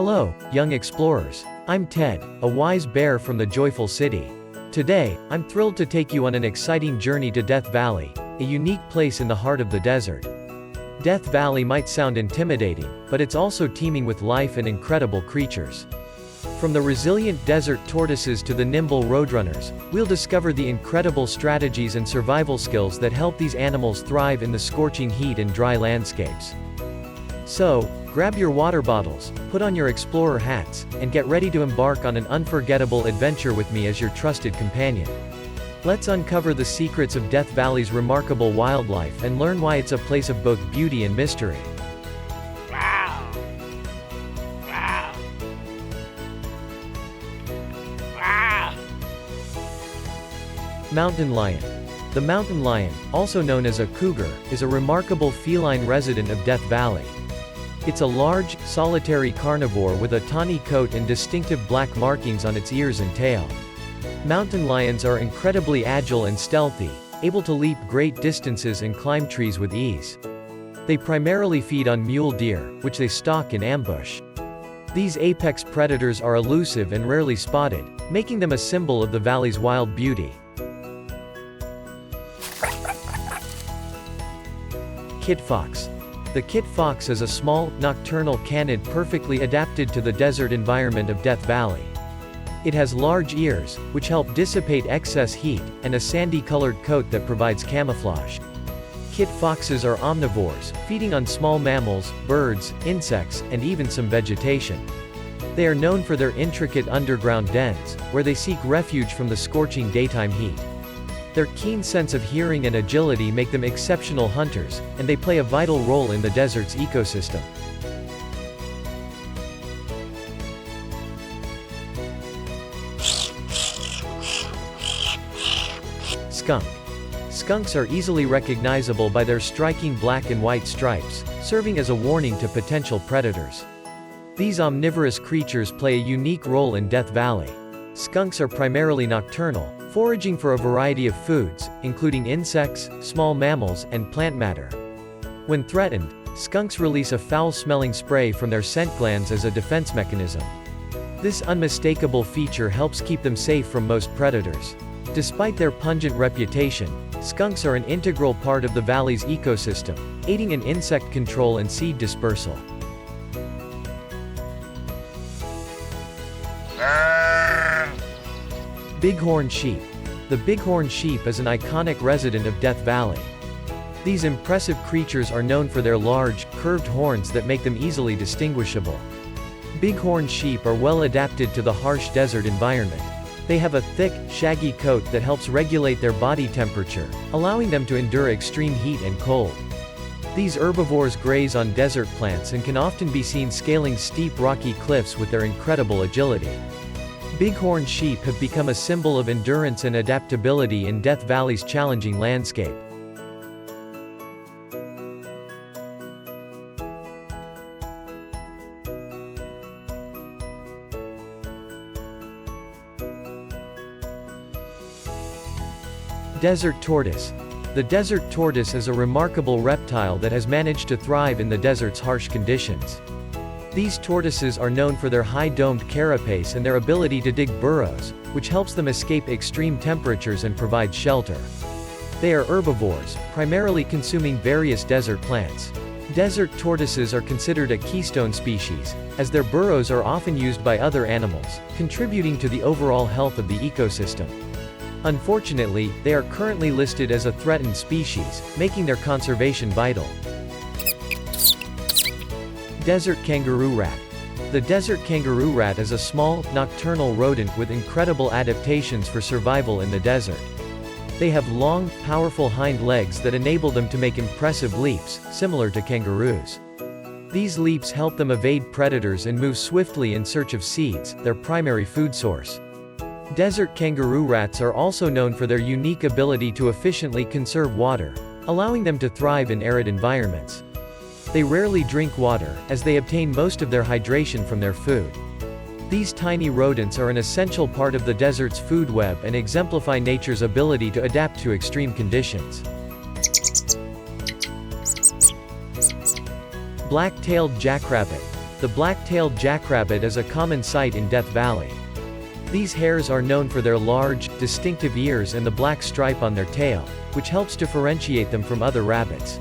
Hello, young explorers. I'm Ted, a wise bear from the joyful city. Today, I'm thrilled to take you on an exciting journey to Death Valley, a unique place in the heart of the desert. Death Valley might sound intimidating, but it's also teeming with life and incredible creatures. From the resilient desert tortoises to the nimble roadrunners, we'll discover the incredible strategies and survival skills that help these animals thrive in the scorching heat and dry landscapes. So, grab your water bottles, put on your explorer hats, and get ready to embark on an unforgettable adventure with me as your trusted companion. Let's uncover the secrets of Death Valley's remarkable wildlife and learn why it's a place of both beauty and mystery. Wow. Wow. Wow. Mountain lion. The mountain lion, also known as a cougar, is a remarkable feline resident of Death Valley. It's a large, solitary carnivore with a tawny coat and distinctive black markings on its ears and tail. Mountain lions are incredibly agile and stealthy, able to leap great distances and climb trees with ease. They primarily feed on mule deer, which they stalk in ambush. These apex predators are elusive and rarely spotted, making them a symbol of the valley's wild beauty. Kit fox. The kit fox is a small, nocturnal canid perfectly adapted to the desert environment of Death Valley. It has large ears, which help dissipate excess heat, and a sandy-colored coat that provides camouflage. Kit foxes are omnivores, feeding on small mammals, birds, insects, and even some vegetation. They are known for their intricate underground dens, where they seek refuge from the scorching daytime heat. Their keen sense of hearing and agility make them exceptional hunters, and they play a vital role in the desert's ecosystem. Skunk. Skunks are easily recognizable by their striking black and white stripes, serving as a warning to potential predators. These omnivorous creatures play a unique role in Death Valley. Skunks are primarily nocturnal, foraging for a variety of foods, including insects, small mammals, and plant matter. When threatened, skunks release a foul-smelling spray from their scent glands as a defense mechanism. This unmistakable feature helps keep them safe from most predators. Despite their pungent reputation, skunks are an integral part of the valley's ecosystem, aiding in insect control and seed dispersal. Bighorn sheep. The bighorn sheep is an iconic resident of Death Valley. These impressive creatures are known for their large, curved horns that make them easily distinguishable. Bighorn sheep are well adapted to the harsh desert environment. They have a thick, shaggy coat that helps regulate their body temperature, allowing them to endure extreme heat and cold. These herbivores graze on desert plants and can often be seen scaling steep rocky cliffs with their incredible agility. Bighorn sheep have become a symbol of endurance and adaptability in Death Valley's challenging landscape. Desert tortoise. The desert tortoise is a remarkable reptile that has managed to thrive in the desert's harsh conditions. These tortoises are known for their high domed carapace and their ability to dig burrows, which helps them escape extreme temperatures and provide shelter. They are herbivores, primarily consuming various desert plants. Desert tortoises are considered a keystone species, as their burrows are often used by other animals, contributing to the overall health of the ecosystem. Unfortunately, they are currently listed as a threatened species, making their conservation vital. Desert kangaroo rat. The desert kangaroo rat is a small, nocturnal rodent with incredible adaptations for survival in the desert. They have long, powerful hind legs that enable them to make impressive leaps, similar to kangaroos. These leaps help them evade predators and move swiftly in search of seeds, their primary food source. Desert kangaroo rats are also known for their unique ability to efficiently conserve water, allowing them to thrive in arid environments. They rarely drink water, as they obtain most of their hydration from their food. These tiny rodents are an essential part of the desert's food web and exemplify nature's ability to adapt to extreme conditions. Black-tailed jackrabbit. The black-tailed jackrabbit is a common sight in Death Valley. These hares are known for their large, distinctive ears and the black stripe on their tail, which helps differentiate them from other rabbits.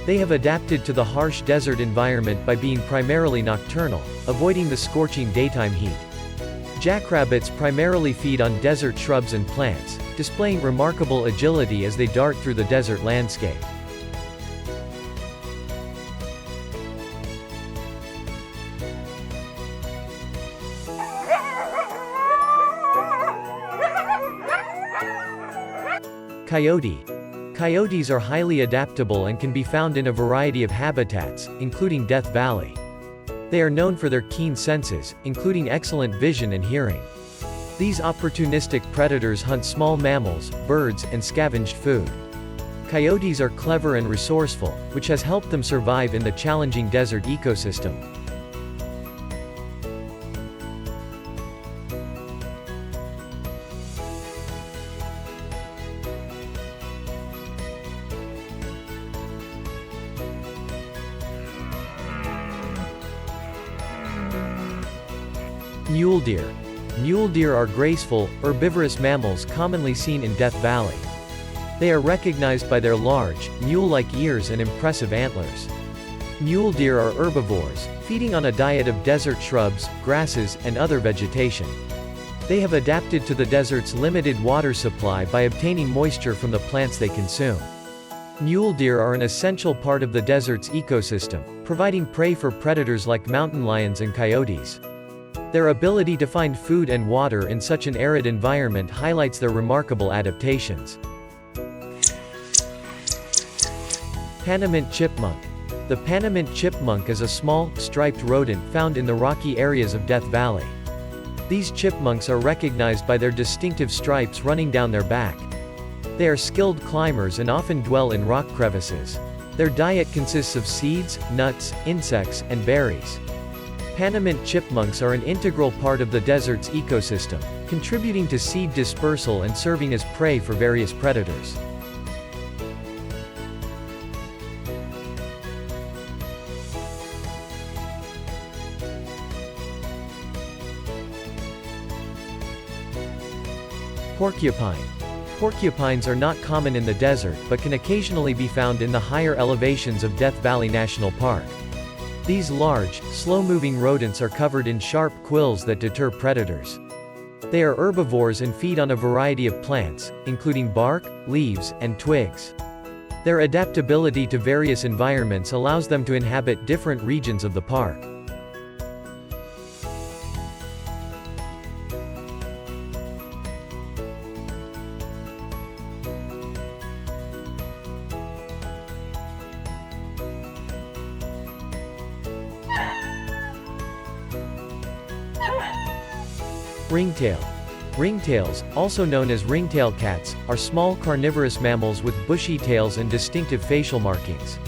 They have adapted to the harsh desert environment by being primarily nocturnal, avoiding the scorching daytime heat. Jackrabbits primarily feed on desert shrubs and plants, displaying remarkable agility as they dart through the desert landscape. Coyote. Coyotes are highly adaptable and can be found in a variety of habitats, including Death Valley. They are known for their keen senses, including excellent vision and hearing. These opportunistic predators hunt small mammals, birds, and scavenged food. Coyotes are clever and resourceful, which has helped them survive in the challenging desert ecosystem. Mule deer. Mule deer are graceful, herbivorous mammals commonly seen in Death Valley. They are recognized by their large, mule-like ears and impressive antlers. Mule deer are herbivores, feeding on a diet of desert shrubs, grasses, and other vegetation. They have adapted to the desert's limited water supply by obtaining moisture from the plants they consume. Mule deer are an essential part of the desert's ecosystem, providing prey for predators like mountain lions and coyotes. Their ability to find food and water in such an arid environment highlights their remarkable adaptations. Panamint Chipmunk. The Panamint Chipmunk is a small, striped rodent found in the rocky areas of Death Valley. These chipmunks are recognized by their distinctive stripes running down their back. They are skilled climbers and often dwell in rock crevices. Their diet consists of seeds, nuts, insects, and berries. Panamint chipmunks are an integral part of the desert's ecosystem, contributing to seed dispersal and serving as prey for various predators. Porcupine. Porcupines are not common in the desert but can occasionally be found in the higher elevations of Death Valley National Park. These large, slow-moving rodents are covered in sharp quills that deter predators. They are herbivores and feed on a variety of plants, including bark, leaves, and twigs. Their adaptability to various environments allows them to inhabit different regions of the park. Ringtail. Ringtails, also known as ringtail cats, are small carnivorous mammals with bushy tails and distinctive facial markings.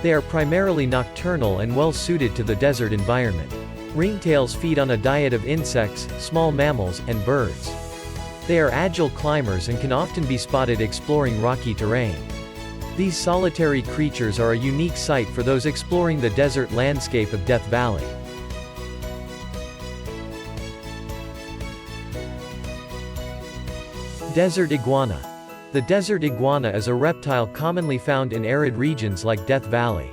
They are primarily nocturnal and well suited to the desert environment. Ringtails feed on a diet of insects, small mammals, and birds. They are agile climbers and can often be spotted exploring rocky terrain. These solitary creatures are a unique sight for those exploring the desert landscape of Death Valley. Desert iguana. The desert iguana is a reptile commonly found in arid regions like Death Valley.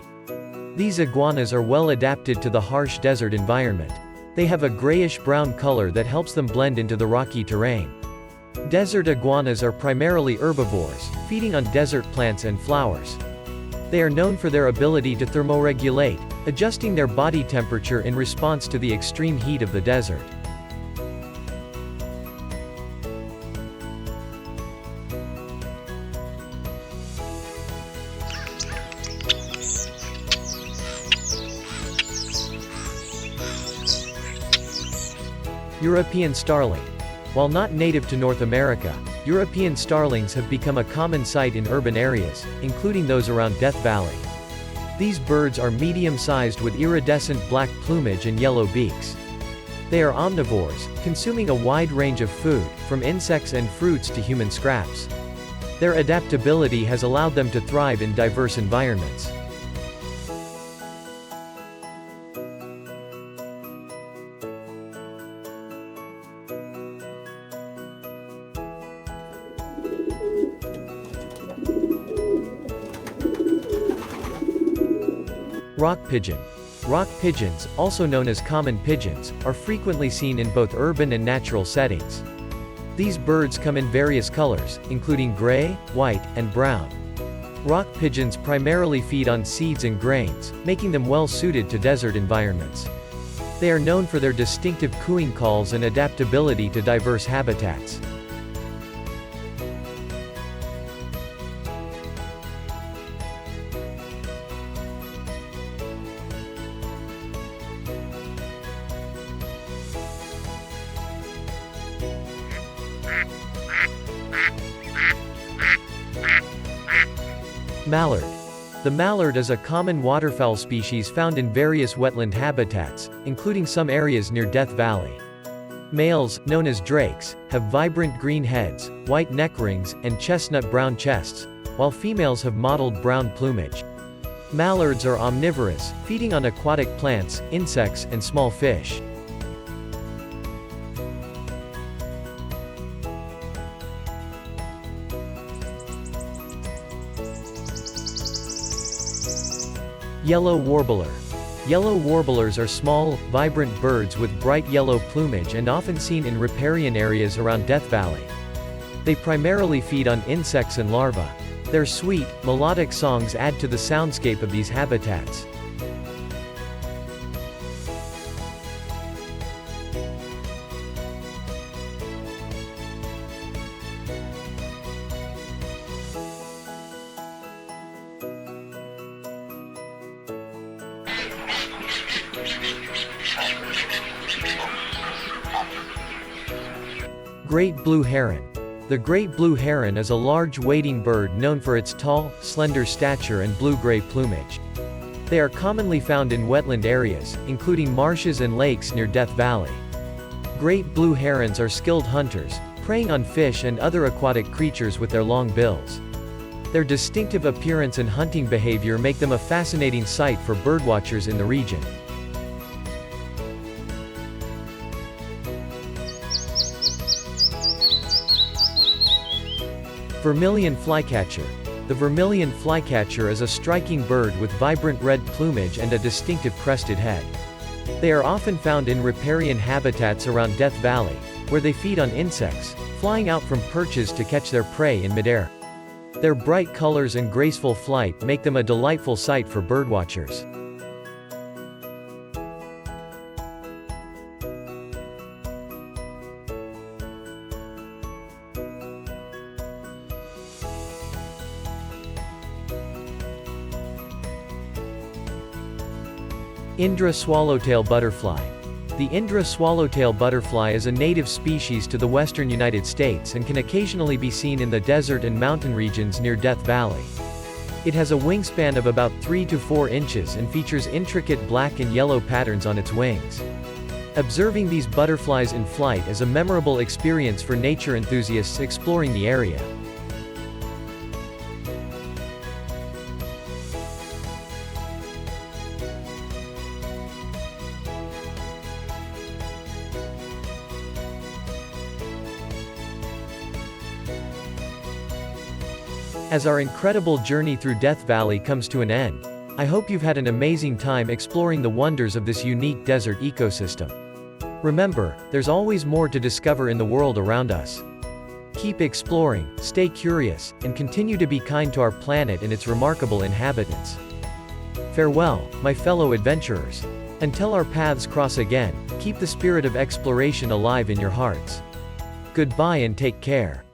These iguanas are well adapted to the harsh desert environment. They have a grayish-brown color that helps them blend into the rocky terrain. Desert iguanas are primarily herbivores, feeding on desert plants and flowers. They are known for their ability to thermoregulate, adjusting their body temperature in response to the extreme heat of the desert. European starling. While not native to North America, European starlings have become a common sight in urban areas, including those around Death Valley. These birds are medium-sized with iridescent black plumage and yellow beaks. They are omnivores, consuming a wide range of food, from insects and fruits to human scraps. Their adaptability has allowed them to thrive in diverse environments. Rock pigeon. Rock pigeons, also known as common pigeons, are frequently seen in both urban and natural settings. These birds come in various colors, including gray, white, and brown. Rock pigeons primarily feed on seeds and grains, making them well suited to desert environments. They are known for their distinctive cooing calls and adaptability to diverse habitats. Mallard. The mallard is a common waterfowl species found in various wetland habitats, including some areas near Death Valley. Males, known as drakes, have vibrant green heads, white neck rings, and chestnut-brown chests, while females have mottled brown plumage. Mallards are omnivorous, feeding on aquatic plants, insects, and small fish. Yellow warbler. Yellow warblers are small, vibrant birds with bright yellow plumage and often seen in riparian areas around Death Valley. They primarily feed on insects and larvae. Their sweet, melodic songs add to the soundscape of these habitats. Great blue heron. The great blue heron is a large wading bird known for its tall, slender stature and blue-gray plumage. They are commonly found in wetland areas, including marshes and lakes near Death Valley. Great blue herons are skilled hunters, preying on fish and other aquatic creatures with their long bills. Their distinctive appearance and hunting behavior make them a fascinating sight for birdwatchers in the region. Vermilion Flycatcher. The Vermilion Flycatcher is a striking bird with vibrant red plumage and a distinctive crested head. They are often found in riparian habitats around Death Valley, where they feed on insects, flying out from perches to catch their prey in midair. Their bright colors and graceful flight make them a delightful sight for birdwatchers. Indra swallowtail butterfly. The Indra swallowtail butterfly is a native species to the western United States and can occasionally be seen in the desert and mountain regions near Death Valley. It has a wingspan of about 3 to 4 inches and features intricate black and yellow patterns on its wings. Observing these butterflies in flight is a memorable experience for nature enthusiasts exploring the area. As our incredible journey through Death Valley comes to an end, I hope you've had an amazing time exploring the wonders of this unique desert ecosystem. Remember, there's always more to discover in the world around us. Keep exploring, stay curious, and continue to be kind to our planet and its remarkable inhabitants. Farewell, my fellow adventurers. Until our paths cross again, keep the spirit of exploration alive in your hearts. Goodbye and take care.